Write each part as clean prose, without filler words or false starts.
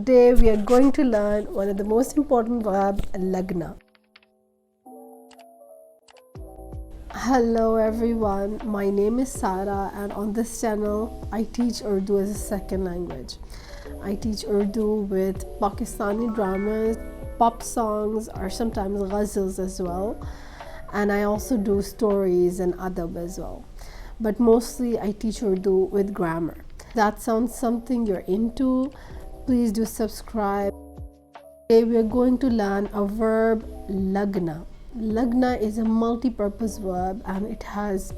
Today we are going to learn one of the most important verb, lagna. Hello everyone, my name is Sara and on this channel I teach Urdu as a second language. I teach Urdu with Pakistani dramas, pop songs or sometimes ghazals as well, and I also do stories and adab as well. But mostly I teach Urdu with grammar. If that sounds something you're into, please do subscribe. Today we are going to learn a verb, lagna. Lagna is a multi-purpose verb and it has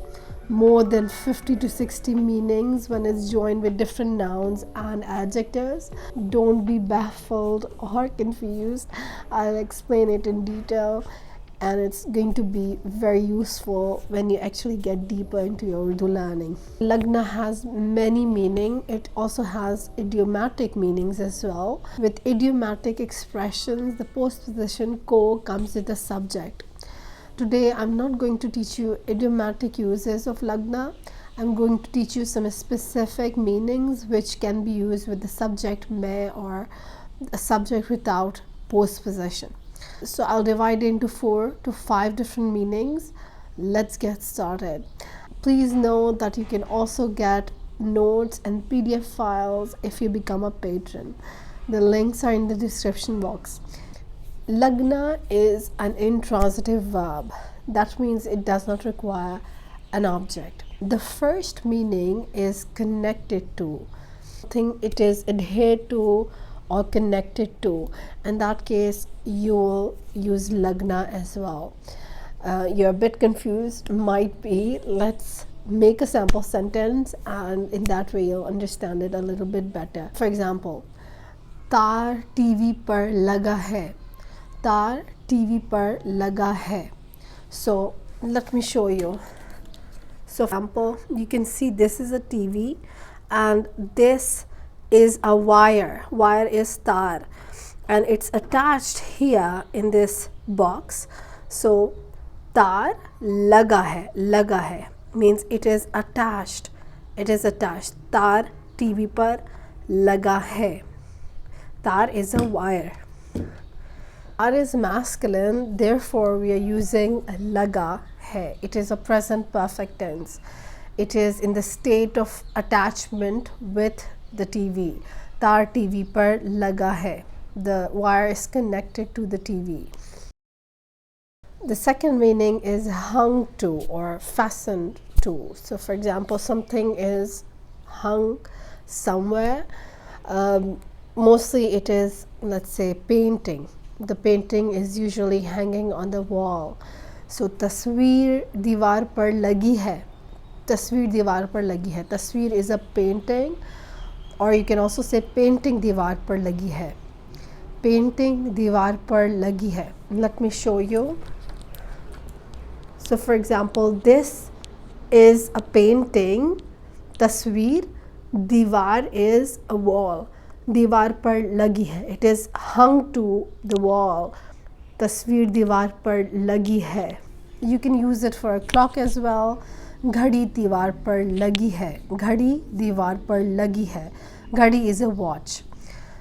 more than 50 to 60 meanings when it's joined with different nouns and adjectives. Don't be baffled or confused. I'll explain it in detail and it's going to be very useful when you actually get deeper into your Urdu learning. Lagna has many meanings. It also has idiomatic meanings as well. With idiomatic expressions, the postposition ko comes with the subject. Today I'm not going to teach you idiomatic uses of lagna. I'm going to teach you some specific meanings which can be used with the subject may or a subject without postposition. So I'll divide it into 4 to 5 different meanings. Let's get started. Please know that you can also get notes and PDF files if you become a patron. The links are in the description box. Lagna is an intransitive verb. That means it does not require an object. The first meaning is connected to. It is adhered to or connected to. In that case, you'll use lagna as well. You're a bit confused, might be. Let's make a sample sentence and in that way you'll understand it a little bit better. For example, तार TV पर लगा है. तार TV पर लगा है. So let me show you. So for example, you can see this is a TV and this is a wire. Wire is tar and it's attached here in this box. So tar laga hai means it is attached. It is attached. Tar TV par laga hai. Tar is a wire. Tar is masculine, therefore we are using laga hai. It is a present perfect tense. It is in the state of attachment with the TV. Tar TV par laga hai. The wire is connected to the TV. The second meaning is hung to or fastened to. So for example, something is hung somewhere. Mostly it is, let's say, painting. The painting is usually hanging on the wall. So tasveer दीवार पर लगी है. तस्वीर दीवार पर लगी है. तस्वीर is a painting, or you can also say painting दीवार पर लगी है. Painting दीवार पर लगी है. Let me show you. So for example, this is a painting. तस्वीर, दीवार is a wall. दीवार पर लगी है. It is hung to the wall. तस्वीर दीवार पर लगी है. You can use it for a clock as well. घड़ी दीवार पर लगी है. घड़ी दीवार पर लगी है. घड़ी is a watch.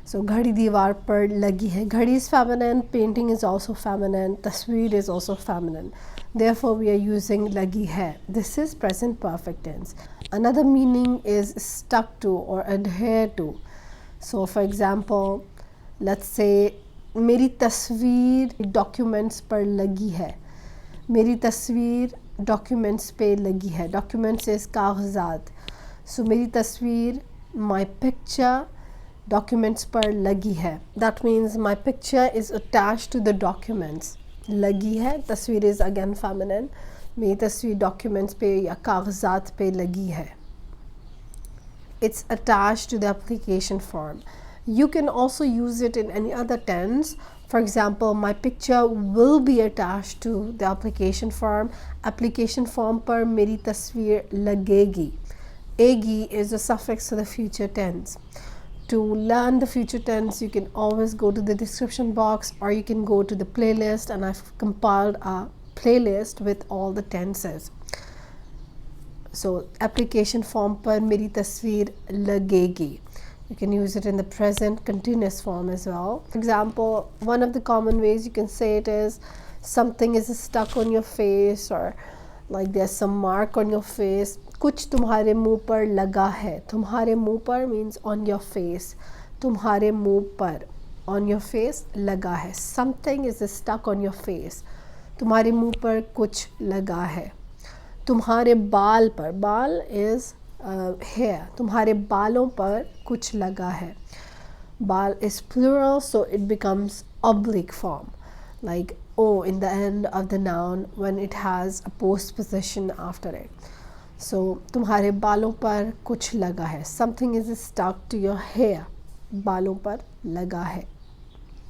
So घड़ी दीवार पर लगी है. घड़ी is feminine. Painting is also feminine. तस्वीर is also feminine. Therefore we are using लगी है. This is present perfect tense. Another meaning is stuck to or adhere to. So for example, let's say मेरी तस्वीर documents पर लगी है. मेरी तस्वीर डॉक्यूमेंट्स पे लगी है. डॉक्यूमेंट्स इस कागजात. सो मेरी तस्वीर, my picture, documents पर लगी है. That means my picture is attached to the documents. लगी है, तस्वीर is again feminine. मेरी तस्वीर documents पे या कागजात पे लगी है. It's attached to the application form. You can also use it in any other tense. For example, my picture will be attached to the application form. Application form पर मेरी तस्वीर लगेगी. Egi is a suffix to the future tense. To learn the future tense, you can always go to the description box or you can go to the playlist, and I've compiled a playlist with all the tenses. So application form पर मेरी तस्वीर लगेगी. You can use it in the present continuous form as well. For example, one of the common ways you can say it is something is stuck on your face, or like there's some mark on your face. कुछ तुम्हारे मुंह पर लगा है. तुम्हारे मुंह पर means on your face. तुम्हारे मुंह पर, on your face, लगा है. Something is stuck on your face. तुम्हारे मुंह पर कुछ लगा है. तुम्हारे बाल पर, बाल is hair. तुम्हारे बालों पर कुछ लगा है. Bal is plural, so it becomes oblique form, like o in the end of the noun when it has a postposition after it. So तुम्हारे बालों पर कुछ लगा है. Something is stuck to your hair. बालों पर लगा है.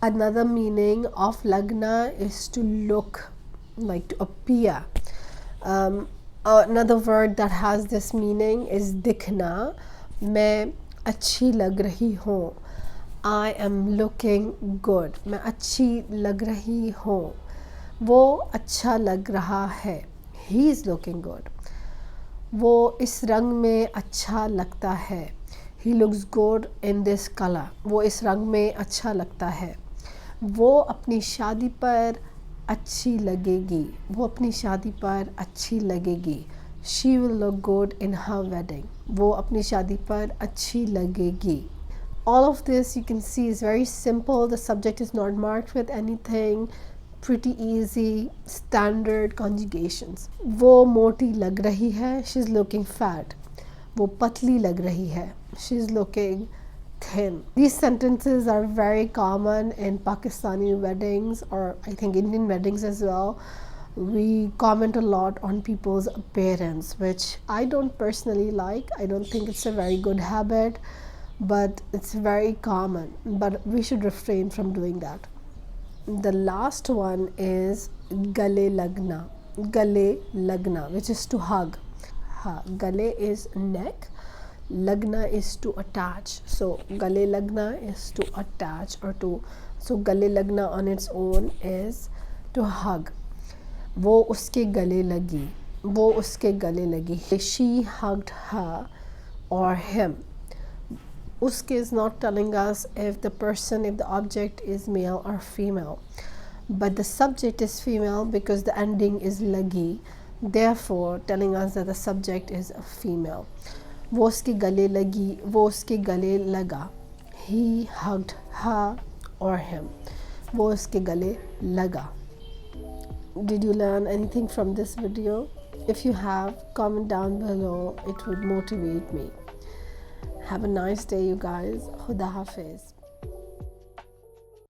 Another meaning of lagna is to look, like to appear. Another word that has this meaning is दिखना. मैं अच्छी लग रही हूँ. I am looking good. मैं अच्छी लग रही हूँ. वो अच्छा लग रहा है. He is looking good. वो इस रंग में अच्छा लगता है. He looks good in this color. वो इस रंग में अच्छा लगता है. वो अपनी शादी पर अच्छी लगेगी. वो अपनी शादी पर अच्छी लगेगी. She will look good in her wedding. वो अपनी शादी पर अच्छी लगेगी. All of this you can see is very simple. The subject is not marked with anything. Pretty easy, standard conjugations. वो मोटी लग रही है. She's looking fat. वो पतली लग रही है. She's looking thin. These sentences are very common in Pakistani weddings, or I think Indian weddings as well. We comment a lot on people's appearance, which I don't personally like. I don't think it's a very good habit, but it's very common. But we should refrain from doing that. The last one is Lagna-लगना. Lagna-लगना, which is to hug. Gale is neck. Lagna is to attach. So Lagna is to attach or to. So Lagna on its own is to hug. वो उसके गले लगी. वो उसके गले लगी. She hugged her or him. Uske is not telling us if the person, if the object is male or female, but the subject is female because the ending is lagi, therefore telling us that the subject is a female. वो उसके गले लगी. वो उसके गले लगा. He hugged her or him. वो उसके गले लगा. Did you learn anything from this video? If you have, comment down below. It would motivate me. Have a nice day, you guys. Khuda Hafiz.